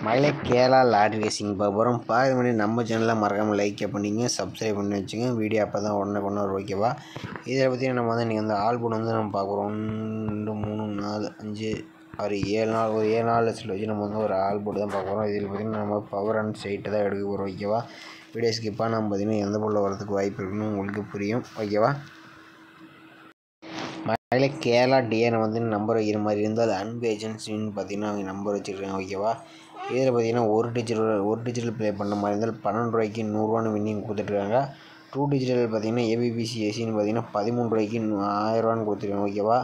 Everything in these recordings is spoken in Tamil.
மயிலை கேரளா லாட்ரி ரேசிங் பார்க்க பார்க்க முன்னாடி நம்ம சேனலில் மறக்காமல் லைக் பண்ணிங்க, சப்ஸ்கிரைப் பண்ணி வச்சுங்க. வீடியோ அப்போ தான் உடனே கொண்டு வர ஓகேவா. இதை பற்றி நம்ம இன்றைக்கி அந்த ஆல்பம் நம்ம பார்க்குறோம். 1 2 3 4 5 6 7 நாள் ஒரு 7 நாள் லிஸ்ட்டில் வச்சு நம்ம ஒரு ஆல்போர்டு தான் பார்க்குறோம். இதில் பார்த்திங்கன்னா நம்ம பவர் அண்ட் ஸ்ட்ரைட்டை தான் எடுக்க போகிறோம் ஓகேவா. வீடியோ ஸ்கிப்பாக நம்ம பார்த்திங்கன்னா எந்த பொருள் வரதுக்கு வாய்ப்பு இருக்குன்னு உங்களுக்கு புரியும் ஓகேவா. மயிலை கேரளா டிஎனை நம்பர் வைக்கிற மாதிரி இருந்தால் அன்பு ஏஜென்சின்னு பார்த்திங்கன்னா அவங்க நம்பர் வச்சுருக்காங்க ஓகேவா. இதில் பார்த்திங்கன்னா ஒரு டிஜிட்டல் ப்ளே பண்ண மாதிரி இருந்தால் 12 ரூபாய்க்கு 100 ரூபான்னு வின்னிங் கொடுத்துட்ருக்காங்க. 2 டிஜிட்டல் பார்த்திங்கன்னா ஏபிபிசி ஏசின்னு பார்த்திங்கன்னா 13 ரூபாய்க்கு 1000 ரூபான்னு கொடுத்துருக்காங்க ஓகேவா.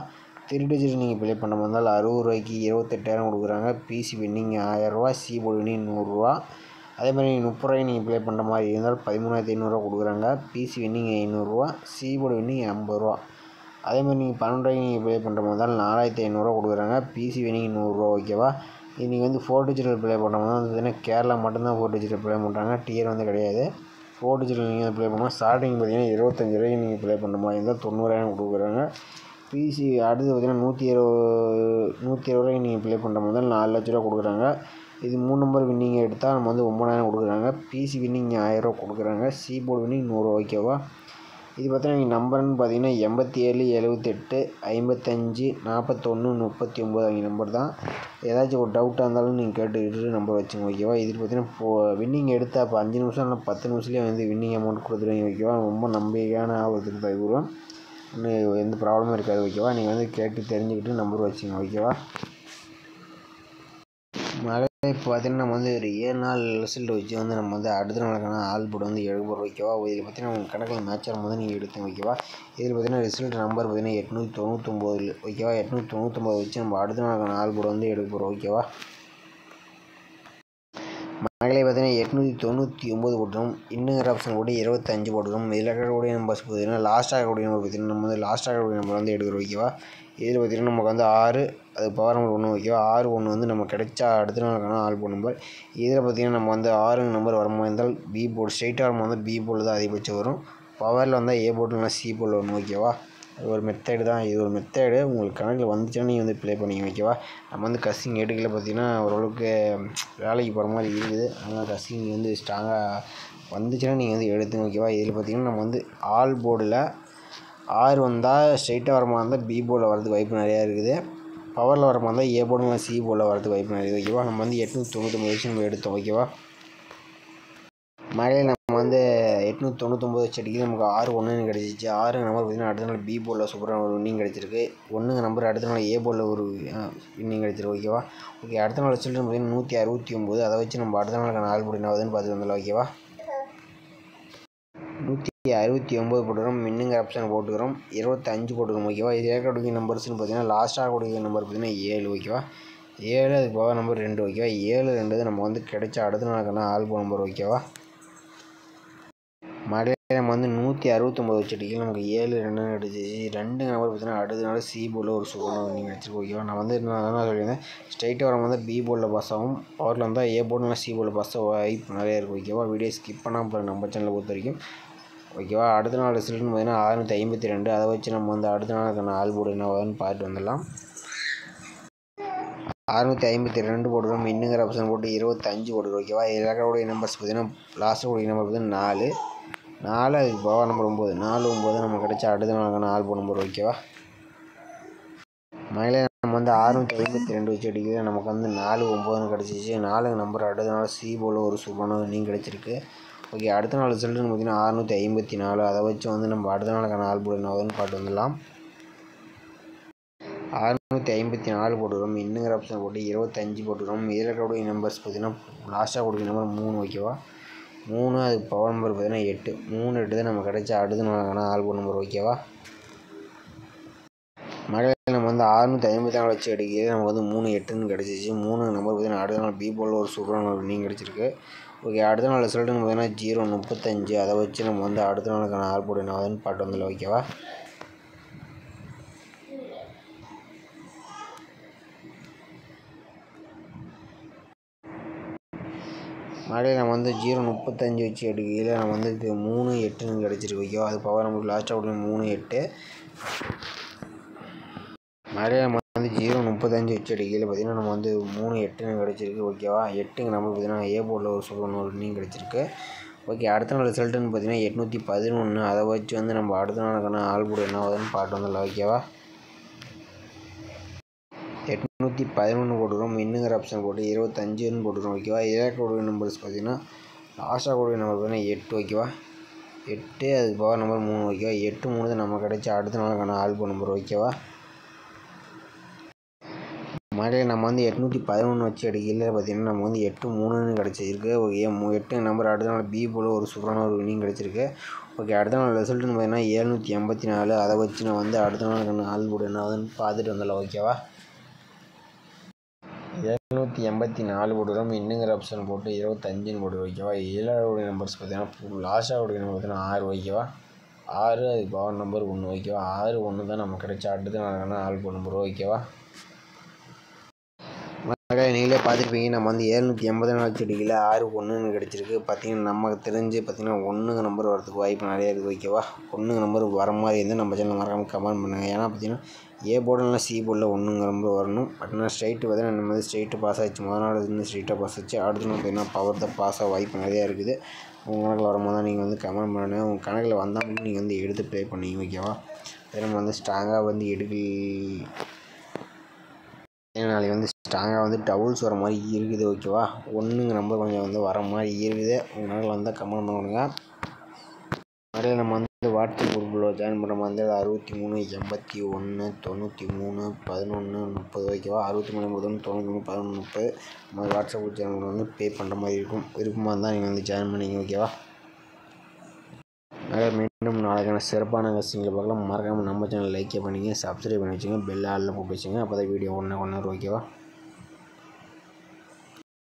3 டிஜிட்டல் நீங்கள் ப்ளே பண்ண மாதிரி இருந்தால் 60 ரூபாய்க்கு 28,000 கொடுக்குறாங்க. பிசி வின்னிங் 1000 ரூபா, சி போர்டு வின்னிங் 100 ரூபா. அதே மாதிரி 30 ரூபாய்க்கு நீங்கள் ப்ளே பண்ணுற மாதிரி இருந்தால் 13,500 கொடுக்குறாங்க. பிசி வின்னிங் 500 ரூபா, சி போர்டு வின்னிங் 50 ரூபா. அதே மாதிரி நீங்கள் 12 ரூபாய்க்கு நீங்கள் ப்ளே பண்ணுற மாதிரி இருந்தால் 4500 கொடுக்குறாங்க. பிசி வின்னிங் 100 ரூபா ஓகேவா. இது நீங்கள் 4 டிஜிட்டல் ப்ளே பண்ணுற மாதிரி பார்த்தீங்கன்னா கேரளா மட்டும்தான் 4 டிஜிட்டல் ப்ளே பண்ணுறாங்க, டிஆர் கிடையாது. 4 டிஜிட்டல் நீங்கள் ப்ளே பண்ணால் ஸ்டார்டிங் பார்த்தீங்கன்னா 25 ரூபாய்க்கு நீங்கள் ப்ளே பண்ணுற மாதிரி இருந்தால் 90,000 கொடுக்குறாங்க. பிசி அடுத்து பார்த்தீங்கன்னா 120 ரூபாய்க்கு நீங்கள் ப்ளே பண்ணுற மாதிரி இருந்தால் 4 லட்ச ரூபா கொடுக்குறாங்க. இது 3 நம்பர் வின்னிங் எடுத்தால் நம்ம 9,000 கொடுக்குறாங்க. பிசி வின்னிங் 1000 ரூபா கொடுக்குறாங்க. சி போர்டு வின்னிங் 100 ரூபா ஓகேவா. இது பார்த்தீங்கன்னா நீங்கள் நம்பர்னு பார்த்தீங்கன்னா 87 78 55 41 39 அவங்க நம்பர் தான். ஏதாச்சும் ஒரு டவுட்டாக இருந்தாலும் நீங்கள் கேட்டுக்கிட்டு நம்பர் வச்சுங்க ஓகேவா. இது பார்த்தீங்கன்னா இப்போது வின்னிங் எடுத்தால் இப்போ 5 நிமிஷம் இல்லை 10 நிமிஷத்துலேயே வின்னிங் அமௌண்ட் கொடுத்துருவீங்க ஓகேவா. ரொம்ப நம்பிக்கையான ஒருத்தர் தருவோம், இன்னும் எந்த ப்ராப்ளமும் இருக்காது ஓகேவா. நீங்கள் கேட்டு தெரிஞ்சுக்கிட்டு நம்பர் வச்சுங்க ஓகேவா. மழை இப்போ பார்த்திங்கன்னா நம்ம ஒரு 7 நாள் ரிசல்ட் வச்சு நம்ம அடுத்த நாளுக்கான ஆல்போர்டு எடுக்க போகிறோம் ஓகேவா. இதில் பார்த்தீங்கன்னா உங்கள் கணக்கில் மேட்ச் ஆகும்போது நீங்கள் எடுத்துங்க ஓகேவா. இதில் பார்த்தீங்கன்னா ரிசல்ட் நம்பர் பார்த்தீங்கன்னா 899 ஓகேவா. 899 வச்சு நம்ம அடுத்த நாளுக்கான ஆல்போர்டு எடுக்க போகிறோம் ஓகேவா. மகளை பார்த்தீங்கன்னா 899 போட்டுரும். இன்னுங்கிற ஆப்ஷன் போட்டு 25 போட்டுரும். இதில் இருக்கக்கூடிய நம்பர்ஸ் பார்த்தீங்கன்னா லாஸ்ட்டாக இருக்கக்கூடிய நம்பர் பார்த்தீங்கன்னா நம்ம லாஸ்ட்டாக இருக்கக்கூடிய நம்பர் எடுக்கிறோம் ஓகேவா. இதில் பார்த்திங்கன்னா நமக்கு 6 அது பவர் நம்பர் 1 ஓகேவா. 6 1 நம்ம கிடைச்சா அடுத்த நாளுக்கான ஆல்போர்டு நம்பர். இதில் பார்த்திங்கன்னா நம்ம 6 நம்பர் வர மாதிரி இருந்தால் பி போர்டு ஸ்ட்ரைட்டாக வரும்போது பி போர்டு தான் அதிகபட்சம் வரும். பவரில் வந்தால் ஏ போர்டு இல்லைனா சி போர்டில் வரணும் ஓகேவா. அது ஒரு மெத்தேடு தான், இது ஒரு மெத்தேடு. உங்களுக்கு கணக்கில் வந்துச்சுன்னா நீங்கள் ப்ளே பண்ணிங்க ஓகேவா. நம்ம கஸ்ஸிங் எடுக்கல பார்த்திங்கன்னா ஓரளவுக்கு வேலைக்கு போகிற மாதிரி இருக்குது. அதனால் கஸ்ஸிங் ஸ்ட்ராங்காக வந்துச்சுன்னா நீங்கள் எடுத்துங்க ஓகேவா. இதில் பார்த்திங்கன்னா நம்ம ஆல் போர்டில் 6 வந்தால் ஸ்ட்ரைட்டாக வர மாதிரி இருந்தால் பி போர்டில் வரதுக்கு வாய்ப்பு நிறையா இருக்குது. பவரில் வர மாதிரி இருந்தால் ஏ போர்டு இல்லை சி போர்டில் வரதுக்கு வாய்ப்பு நிறைய ஓகேவா. நம்ம 899 வச்சு நம்ம எடுத்தோம் ஓகேவா. மழையில் நம்ம 899 வச்சு அடிக்கிறது நமக்கு 6 1 கிடச்சிச்சு. 6 நம்பர் பார்த்திங்கன்னா அடுத்த நாள் பி போர்டில் சூப்பராக ஒரு வின்னிங் கிடச்சிருக்கு. 1 நம்பர் அடுத்த நாள் ஏ போர்டில் ஒரு வின்னிங் கிடச்சிருக்கு ஓகேவா. ஓகே, அடுத்த நாள் ரிசல்ட் பார்த்திங்கன்னா 169. அதை வச்சு நம்ம அடுத்த நாளுக்கான ஆல்போர்டு என்ன ஆகுதுன்னு பார்த்துட்டு வந்துடலாம் ஓகேவா. 169 போட்டுக்கிறோம். மின்னுங்கிற ஆப்ஷன் போட்டுக்கிறோம். 25 போட்டுக்கிறோம் ஓகேவா. இது ஏற்கக்கூடிய நம்பர்ஸ்னு பார்த்தீங்கன்னா லாஸ்ட்டாக கூடிய நம்பர் பார்த்தீங்கன்னா 7 ஓகேவா. 7 அதுக்கு பவர் நம்பர் 2 ஓகேவா. 7 2 நம்ம கிடைச்ச அடுத்த நாளுக்கான ஆல்போர்டு நம்பர் ஓகேவா. மழையில் நம்ம 169 வச்சு அடிக்கல, நமக்கு 7 2 கிடச்சிச்சு. 2 நம்பர் பார்த்தீங்கன்னா அடுத்த நாள் சி போர்டில் ஒரு சூப்பரான வின்னிங் கிடச்சிருக்கு ஓகேவா. நான் நான் சொல்லியிருந்தேன் ஸ்ட்ரைட்டாக வர பி போர்டில் பாஸ் ஆகும், பவரில் வந்தால் ஏ போர்டு இல்லை சி போர்டில் பாஸ் ஆக வாய்ப்பு நிறையா இருக்குது ஓகேவா. வீடியோ ஸ்கிப் பண்ணாமல் நம்ம சேனலை பொறுத்த வரைக்கும் ஓகேவா. அடுத்த நாள் ரிசல்ட்னு பார்த்தீங்கன்னா 652. அதை வச்சு நம்ம அடுத்த நாளுக்கான ஆல்போர்டு என்ன ஆகுதுன்னு பார்த்துட்டு வந்துடலாம். 652 போட்டுக்கிறோம். இன்னுங்கிற ஆப்ஷன் போட்டு 25 போட்டுக்கிறோம் ஓகேவா. இதில் இருக்கக்கூடிய நம்பர்ஸ் பார்த்தீங்கன்னா லாஸ்ட்டாக கூடிய நம்பர் பார்த்தீங்கன்னா 4 அதுக்கு பவர் நம்பர் 9 4 9 நம்ம கிடைச்ச அடுத்த நாளுக்கான ஆல்போர்டு நம்பர் ஓகேவா. மழையில் நம்ம 652 வச்சு அடிக்கிறது நமக்கு 4 9 கிடச்சிச்சு. 4 நம்பர் அடுத்த நாள் சி போர்டில் ஒரு சூப்பரான வின்னிங் கிடச்சிருக்கு ஓகே. அடுத்த நாள் ரிசல்ட்டுன்னு பார்த்தீங்கன்னா 654. அதை வச்சு நம்ம அடுத்த நாளுக்கான ஆல்போர்டு என்ன ஆகுதுன்னு பார்த்து வந்துடலாம். 654 போட்டுக்கிறோம். இன்னுங்கிற ஆப்ஷன் போட்டு 25 போட்டுக்கிறோம். இதில் இருக்கக்கூடிய நம்பர்ஸ் பார்த்தீங்கன்னா லாஸ்ட்டாக கொடுக்குற நம்பர் 3 ஓகேவா. 3 அதுக்கு பவர் நம்பர் பார்த்தீங்கன்னா 8 3 8 தான் நம்ம கிடைச்ச அடுத்த நாளுக்கான ஆல்போர்டு நம்பர் ஓகேவா. மழையில் நம்ம 654 வச்சு அடிக்கிறது நமக்கு 3 8ன்னு கிடச்சிச்சு. 3 நம்பர் பார்த்தீங்கன்னா அடுத்த நாள் பி போர்டில் ஒரு சூப்பரான வின்னிங் கிடச்சிருக்கு ஓகே. அடுத்த நாள் ரிசல்ட்டுன்னு பார்த்தீங்கன்னா 035. அதை வச்சு நம்ம அடுத்த நாளுக்கான ஆல்போர்டு என்ன ஆகுதுன்னு பார்த்து வந்துடலாம் ஓகேவா. மழையில் நம்ம 035 வச்சு எடுக்கையில் நம்ம 3 8ன்னு கிடச்சிருக்கு ஓகேவா. அது பவர் நம்பர் லாஸ்ட்டாக 3 8. மழையில் நம்ம வந்து 0.35 ஹெச்டி கீழே பார்த்தீங்கன்னா நம்ம வந்து 3.8 கிடச்சிருக்கு ஓகேவா. 8ங்க நம்பர் பார்த்தீங்கன்னா ஏ போர்டில் ஒரு சூப்பரான ஒரு வின்னிங் கிடச்சிருக்கு. ஓகே, அடுத்த நாள் ரிசல்ட்டுன்னு பார்த்தீங்கன்னா 811. அதை வச்சு வந்து நம்ம அடுத்த நாளுக்கான ஆல்போர்டு என்ன ஆகுதுன்னு பாட்டு வந்துடலாம் ஓகேவா. 811 போட்டுக்கிறோம். இன்னுங்கிற ஆப்ஷன் போட்டு 25ன்னு போட்டுக்கிறோம் ஓகேவா. ஏற்கக்கூடிய நம்பர்ஸ் பார்த்தீங்கன்னா லாஸ்ட்டாக கூடிய நம்பர் பார்த்தீங்கன்னா 8 ஓகேவா. 8 அதுக்கு பவர் நம்பர் 3 ஓகேவா. 8 3 தான் நம்ம கிடைச்ச அடுத்த நாளுக்கான ஆல்போர்டு நம்பர் ஓகேவா. மாதிரி நம்ம வந்து 811 வச்சு அடிக்கல பார்த்தீங்கன்னா நம்ம வந்து 8 3ன்னு கிடச்சிருக்கு. ஓகே, 8 நம்பர் அடுத்த நாள் பி போல் ஒரு சூப்பரான ஒரு வின்னிங் கிடச்சிருக்கு. ஓகே, அடுத்த நாள் ரிசல்ட்டுன்னு பார்த்தீங்கன்னா 784. அதை வச்சு நான் வந்து அடுத்த நாளுக்கான ஆல்போர்டு என்ன ஆகுதுன்னு பார்த்துட்டு வந்துடலாம் ஓகேவா. 784 போட்டுக்கிறோம். இன்னுங்கிற ஆப்ஷன் போட்டு 25ன்னு போட்டு ஓகேவா. 7வது நம்பர்ஸ் பார்த்தீங்கன்னா லாஸ்ட்டாக நம்பர் பார்த்தீங்கன்னா 6 ஓகேவா. 6 அதுக்கு பவர் நம்பர் 1 ஓகேவா. 6 1 தான் நம்ம கிடைச்ச அடுத்த நாளுக்கான ஆல்போர்டு நம்பர் ஓகேவா. நீங்களே பார்த்துருப்பீங்க, நம்ம வந்து 784 வச்சு அடிக்கல 6 1ன்னு கிடச்சிருக்கு. பார்த்தீங்கன்னா நமக்கு தெரிஞ்சு பார்த்தீங்கன்னா 1ங்க நம்பர் வரதுக்கு வாய்ப்பு நிறையா இருக்குது ஓகேவா. 1ங்க நம்பர் வர மாதிரி இருந்தால் நம்ம சேனல் மறக்காமல் கமெண்ட் பண்ணுங்கள். ஏன்னா பார்த்தீங்கன்னா ஏ போர்டுலாம் சி போர்டில் 1ங்க நம்பர் வரணும். பட் நான் ஸ்ட்ரைட்டு பார்த்தீங்கன்னா நம்ம வந்து ஸ்ட்ரைட்டு பாஸ் ஆகிடுச்சு. முதல் நாள் இருந்து ஸ்ட்ரைட்டாக பாஸ் ஆச்சு. அடுத்த நாள் பார்த்தீங்கன்னா பவர் தான் பாஸ் ஆக வாய்ப்பு நிறையா இருக்குது. உங்கள் கணக்கில் வரும்போது தான் நீங்கள் வந்து கமெண்ட் பண்ணணும். உங்கள் கணக்கில் வந்தால் மட்டும் நீங்கள் வந்து எடுத்து ப்ளே பண்ணிங்க ஓகேவா. அதே நம்ம வந்து ஸ்ட்ராங்காக வந்து நாளைக்கு வந்து ஸ்ட்ராங்காக வந்து டபுள்ஸ் வர மாதிரி இருக்குது ஓகேவா. 1ங்க நம்பர் கொஞ்சம் வந்து வர மாதிரி இருக்குது. உங்களால் வந்தால் கமெண்ட் பண்ணுங்க. அதில் நம்ம வந்து வாட்ஸ்அப் குரூப்பில் ஜாயின் பண்ணுற மாதிரி இருந்தால் 63 81 93 11 30 ஓகேவா. 63 91 93 11 30 நம்ம வாட்ஸ்அப் குரூப் சேனல் வந்து பே பண்ணுற மாதிரி இருக்கும். விருப்பமாக இருந்தால் நீங்கள் வந்து ஜாயின் பண்ணிங்க ஓகேவா. மீண்டும் நாளைக்கான சிறப்பான கஸ்டிங்களை பார்க்கலாம். மறக்காமல் நம்ம சேனல் லைக் பண்ணிங்க, சப்ஸ்கிரைப் பண்ணி வச்சுங்க, பெல் ஆலில் போட்டு வச்சுங்க. அப்போ தான் வீடியோ ஒன்று ஓகேவா.